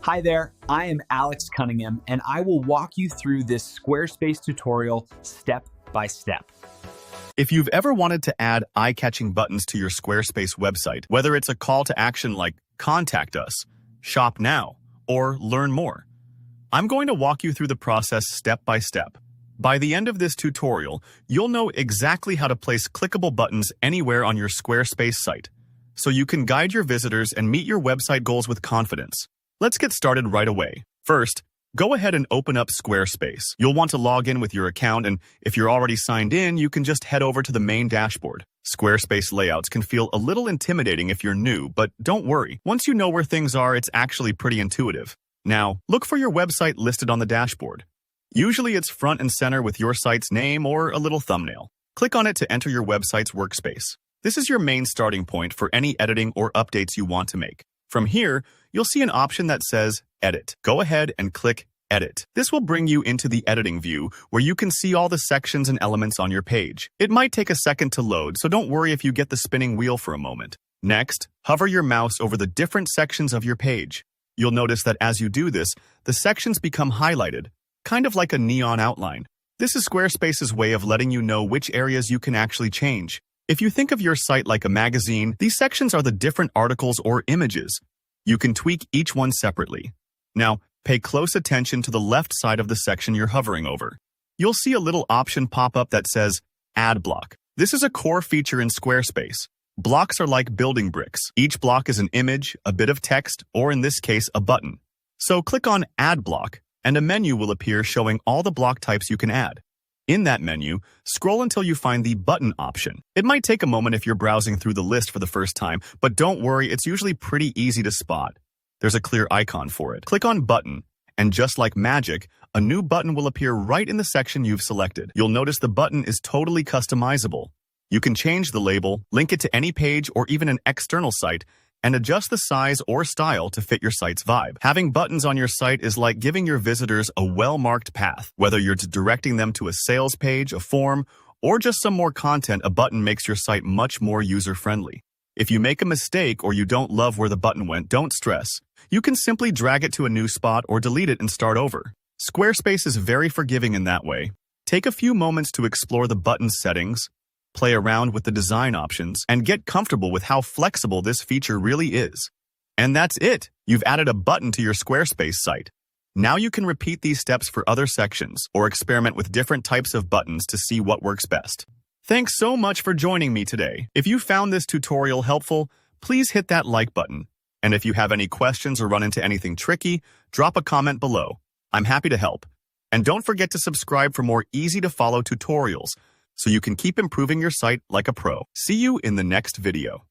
Hi there, I am Alex Cunningham, and I will walk you through this Squarespace tutorial step by step. If you've ever wanted to add eye-catching buttons to your Squarespace website, whether it's a call to action like Contact Us, Shop Now, or Learn More, I'm going to walk you through the process step by step. By the end of this tutorial, you'll know exactly how to place clickable buttons anywhere on your Squarespace site, so you can guide your visitors and meet your website goals with confidence. Let's get started right away. First, go ahead and open up Squarespace. You'll want to log in with your account, and if you're already signed in, you can just head over to the main dashboard. Squarespace layouts can feel a little intimidating if you're new, but don't worry. Once you know where things are, it's actually pretty intuitive. Now, look for your website listed on the dashboard. Usually it's front and center with your site's name or a little thumbnail. Click on it to enter your website's workspace. This is your main starting point for any editing or updates you want to make. From here, you'll see an option that says Edit. Go ahead and click Edit. This will bring you into the editing view where you can see all the sections and elements on your page. It might take a second to load, so don't worry if you get the spinning wheel for a moment. Next, hover your mouse over the different sections of your page. You'll notice that as you do this, the sections become highlighted, kind of like a neon outline. This is Squarespace's way of letting you know which areas you can actually change. If you think of your site like a magazine, these sections are the different articles or images. You can tweak each one separately. Now, pay close attention to the left side of the section you're hovering over. You'll see a little option pop up that says Add Block. This is a core feature in Squarespace. Blocks are like building bricks. Each block is an image, a bit of text, or in this case, a button. So click on Add Block, and a menu will appear showing all the block types you can add. In that menu, scroll until you find the button option. It might take a moment if you're browsing through the list for the first time, but don't worry, it's usually pretty easy to spot. There's a clear icon for it. Click on Button, and just like magic, a new button will appear right in the section you've selected. You'll notice the button is totally customizable. You can change the label, link it to any page or even an external site, and adjust the size or style to fit your site's vibe. Having buttons on your site is like giving your visitors a well-marked path. Whether you're directing them to a sales page, a form, or just some more content, a button makes your site much more user-friendly. If you make a mistake or you don't love where the button went, don't stress. You can simply drag it to a new spot or delete it and start over. Squarespace is very forgiving in that way. Take a few moments to explore the button settings, play around with the design options, and get comfortable with how flexible this feature really is. And that's it! You've added a button to your Squarespace site. Now you can repeat these steps for other sections, or experiment with different types of buttons to see what works best. Thanks so much for joining me today. If you found this tutorial helpful, please hit that like button. And if you have any questions or run into anything tricky, drop a comment below. I'm happy to help. And don't forget to subscribe for more easy-to-follow tutorials, so you can keep improving your site like a pro. See you in the next video.